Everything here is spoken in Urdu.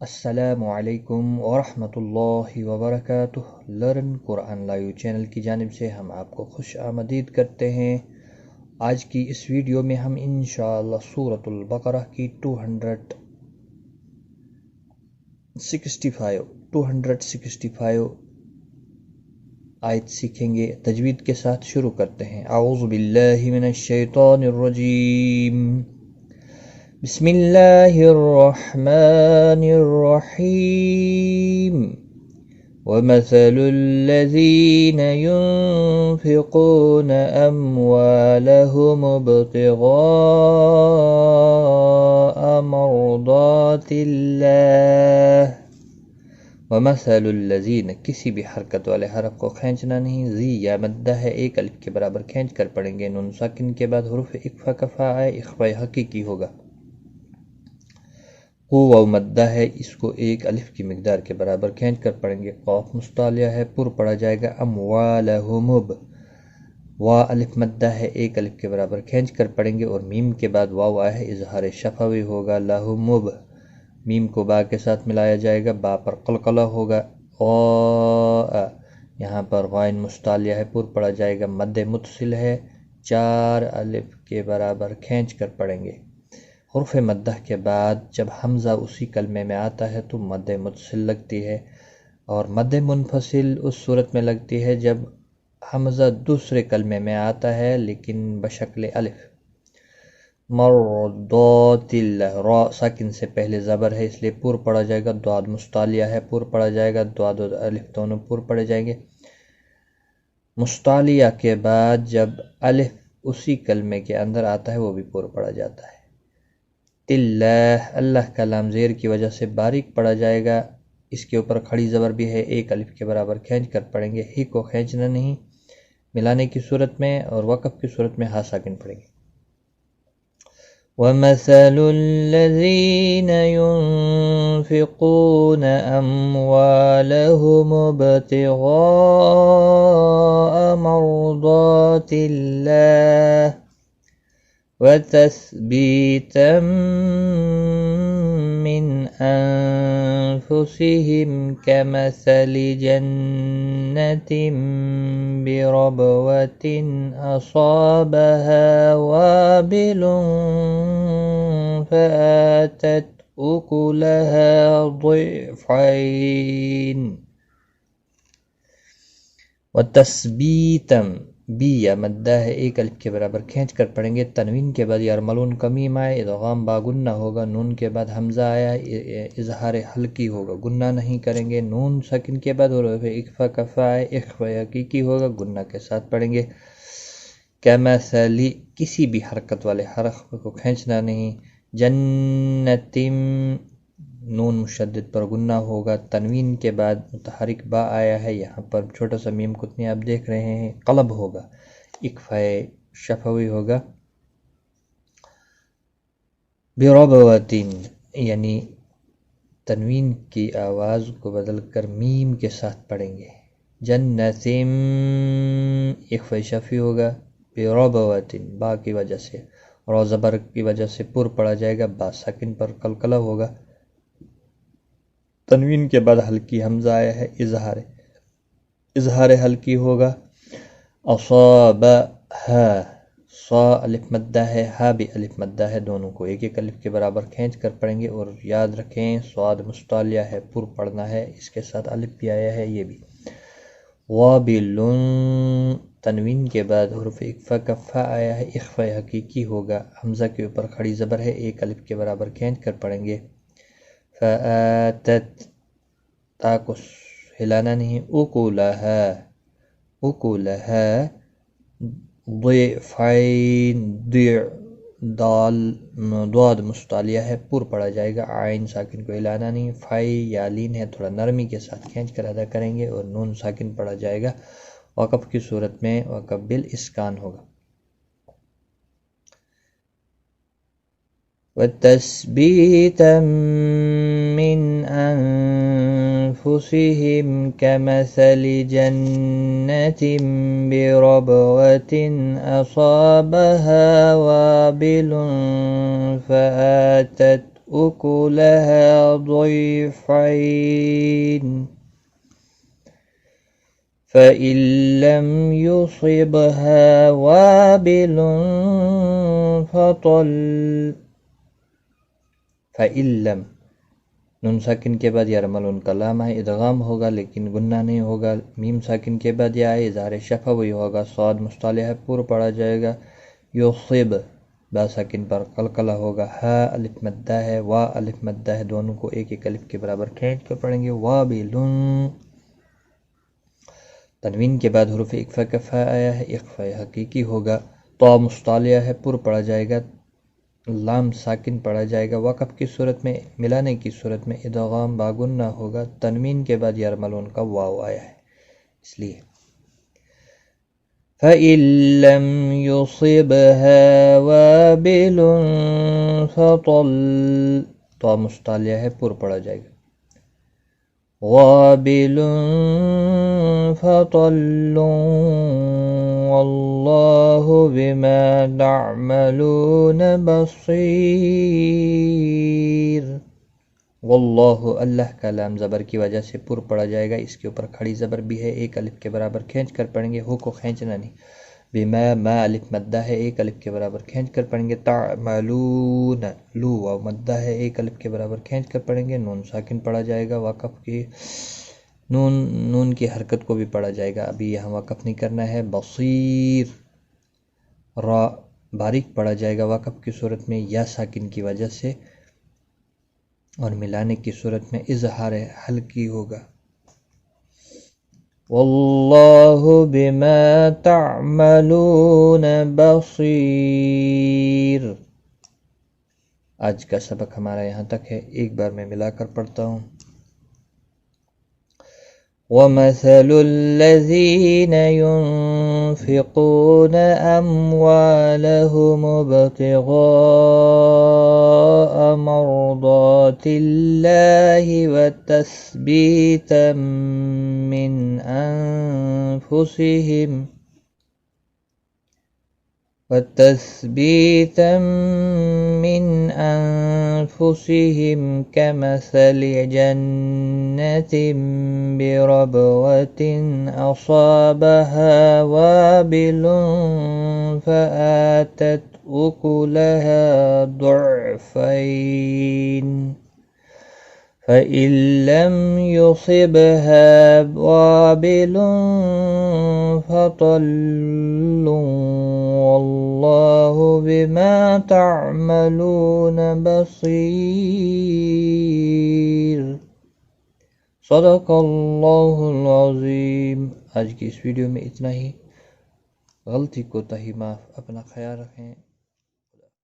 السلام علیکم ورحمۃ اللہ وبرکاتہ۔ لرن قرآن لائیو چینل کی جانب سے ہم آپ کو خوش آمدید کرتے ہیں۔ آج کی اس ویڈیو میں ہم انشاءاللہ سورۃ البقرہ کی 265 آیت سیکھیں گے۔ تجوید کے ساتھ شروع کرتے ہیں۔ اعوذ باللہ من الشیطان الرجیم، بسم اللہ الرحمن الرحیم۔ وَمَثَلُ الَّذِينَ يُنْفِقُونَ أَمْوَالَهُمُ ابْتِغَاءَ مَرْضَاتِ اللَّهِ۔ وَمَثَلُ الَّذِينَ، کسی بھی حرکت والے حرف کو کھینچنا نہیں، زی یا مدہ ہے، ایک الف کے برابر کھینچ کر پڑھیں گے۔ نون ساکن کے بعد حروف اکفا کفا آئے، اخفاء حقیقی ہوگا۔ واو مدہ ہے، اس کو ایک الف کی مقدار کے برابر کھینچ کر پڑھیں گے۔ قاف مستعلیہ ہے، پر پڑھا جائے گا اموالہم۔ وا الف مدہ ہے، ایک الف کے برابر کھینچ کر پڑھیں گے، اور میم کے بعد واو آیا ہے، اظہار شفوی ہوگا۔ لہم، میم کو با کے ساتھ ملایا جائے گا، با پر قلقلہ ہوگا۔ یہاں پر غائن مستعلیہ ہے، پر پڑھا جائے گا، مد متصل ہے، چار الف کے برابر کھینچ کر پڑھیں گے۔ حرف مدہ کے بعد جب حمزہ اسی کلمے میں آتا ہے تو مد متصل لگتی ہے، اور مد منفصل اس صورت میں لگتی ہے جب حمزہ دوسرے کلمے میں آتا ہے لیکن بشکل الف۔ مرضات اللہ، را ساکن سے پہلے زبر ہے اس لیے پر پڑھا جائے گا، دعاد مستعلیہ ہے، پر پڑھا جائے گا، دعاد و الف دونوں پر پڑھے جائیں گے۔ مستعلیہ کے بعد جب الف اسی کلمے کے اندر آتا ہے وہ بھی پر پڑھا جاتا ہے۔ اللہ، اللہ کا لام زیر کی وجہ سے باریک پڑھا جائے گا، اس کے اوپر کھڑی زبر بھی ہے، ایک الف کے برابر کھینچ کر پڑھیں گے۔ ہی کو کھینچنا نہیں، ملانے کی صورت میں اور وقف کی صورت میں ہا ساکن پڑھیں گے۔ وَمَثَلُ الَّذِينَ يُنْفِقُونَ أَمْوَالَهُمُ ابْتِغَاءَ مَرْضَاتِ اللَّهِ وَتَثْبِيتًا مِّنْ أَنفُسِهِمْ كَمَثَلِ جَنَّةٍ بِرَبْوَةٍ أَصَابَهَا وَابِلٌ فَآتَتْ أُكُلَهَا ضِعْفَيْنِ۔ وَتَثْبِيتًا، بی یا مدہ ہے، ایک الف کے برابر کھینچ کر پڑھیں گے۔ تنوین کے بعد یرملون کا میم آئے، ادغام با گنہ ہوگا۔ نون کے بعد حمزہ آیا، اظہار حلقی ہوگا، گنہ نہیں کریں گے۔ نون ساکن کے بعد حروف اکفا کفا آئے، اخفاء حقیقی ہوگا، گنہ کے ساتھ پڑھیں گے۔ کمثلی، کسی بھی حرکت والے حرف کو کھینچنا نہیں۔ جنتم، نون مشدد پر گنہ ہوگا۔ تنوین کے بعد متحرک با آیا ہے، یہاں پر چھوٹا سا میم کتنی آپ دیکھ رہے ہیں، قلب ہوگا، اکفاء شفوی ہوگا۔ بربوتین، یعنی تنوین کی آواز کو بدل کر میم کے ساتھ پڑھیں گے۔ جنتم، اکفاء شفوی ہوگا، بربوتین با کی وجہ سے، اور زبر کی وجہ سے پر پڑھا جائے گا، با ساکن پر قلقلہ ہوگا۔ تنوین کے بعد ہلکی حمزہ آیا ہے، اظہار ہلکی ہوگا۔ اصابہا، صا الف مدہ ہے، ہا بھی الف مدہ ہے، دونوں کو ایک ایک الف کے برابر کھینچ کر پڑھیں گے، اور یاد رکھیں صاد مستعلیہ ہے، پر پڑھنا ہے، اس کے ساتھ الف بھی آیا ہے یہ بھی۔ وابلٌ، تنوین کے بعد حروف اکفا کفا آیا ہے، اخفاء حقیقی ہوگا، حمزہ کے اوپر کھڑی زبر ہے، ایک الف کے برابر کھینچ کر پڑھیں گے۔ فآتت، تا کو ہلانا نہیں، اکولہا ضعفین، دعاد مستعلیہ ہے، پر پڑھا جائے گا، عین ساکن کو ہلانا نہیں۔ فائی یا لین ہے، تھوڑا نرمی کے ساتھ کھینچ کر ادا کریں گے، اور نون ساکن پڑھا جائے گا، وقف کی صورت میں وقف بالاسکان ہوگا۔ وَتَثْبِيتًا مِّنْ أَنفُسِهِمْ كَمَثَلِ جَنَّةٍ بِرَبْوَةٍ أَصَابَهَا وَابِلٌ فَآتَتْ أكلها ضيفين فإن لم يصبها وابل فإن لم نون ساکن کے بعد یا رمل ان کا لام ہے، ادغام ہوگا لیکن گنہ نہیں ہوگا. میم ساکن کے بعد یا ہے، اظہار شفوی ہوگا. صاد مصطلح ہے، پور پڑھا جائے گا. یصب با ساکن پر قلقلہ ہوگا. ہا الف مدہ ہے، وا الف مدہ ہے، دونوں کو ایک ایک الف کے برابر کھینچ کر پڑھیں گے. وابلن تنوین کے بعد حروف اقفا کا فا آیا ہے، اقفا حقیقی ہوگا. طا مصطلح ہے، پر پڑھا جائے گا. لام ساکن پڑھا جائے گا. وقف کی صورت میں، ملانے کی صورت میں ادغام باگنہ ہوگا. تنوین کے بعد یرملون کا واو آیا ہے اس لیے. فَإِن لَّمْ يُصِبْهَا وَابِلٌ طا مصطلح ہے، پر پڑھا جائے گا. وَابِلٌ فَطَلٌّ وَاللَّهُ بِمَا تَعْمَلُونَ بَصِيرٌ. واللہ اللہ کا لام زبر کی وجہ سے پر پڑھا جائے گا. اس کے اوپر کھڑی زبر بھی ہے، ایک الف کے برابر کھینچ کر پڑھیں گے. ہو کو کھینچنا نہیں. بما ما الف مدہ ہے، ایک الف کے برابر کھینچ کر پڑھیں گے. تعملون لو واو مدہ ہے، ایک الف کے برابر کھینچ کر پڑھیں گے. نون ساکن پڑھا جائے گا. وقف کی نون کی حرکت کو بھی پڑھا جائے گا. ابھی یہاں وقف نہیں کرنا ہے. بصیر را باریک پڑھا جائے گا وقف کی صورت میں یا ساکن کی وجہ سے، اور ملانے کی صورت میں اظہار حلقی ہوگا. واللہ بما تعملون بصیر. آج کا سبق ہمارا یہاں تک ہے. ایک بار میں ملا کر پڑھتا ہوں. وَمَثَلُ الَّذِينَ يُنْفِقُونَ أَمْوَالَهُمُ ابْتِغَاءَ مَرْضَاتِ اللَّهِ وَتَثْبِيتًا مِّنْ أَنفُسِهِمْ كَمَثَلِ جَنَّةٍ بِرَبْوَةٍ أَصَابَهَا وَابِلٌ فَآتَتْ أُكُلَهَا ضِعْفَيْنِ فَإِن لَّمْ يُصِبْهَا وَابِلٌ فَطَلٌّ وَاللَّهُ بِمَا تَعْمَلُونَ بَصِيرٌ. صدق اللہ العظیم. آج کی اس ویڈیو میں اتنا ہی. غلطی کوتاہی معاف. اپنا خیال رکھیں.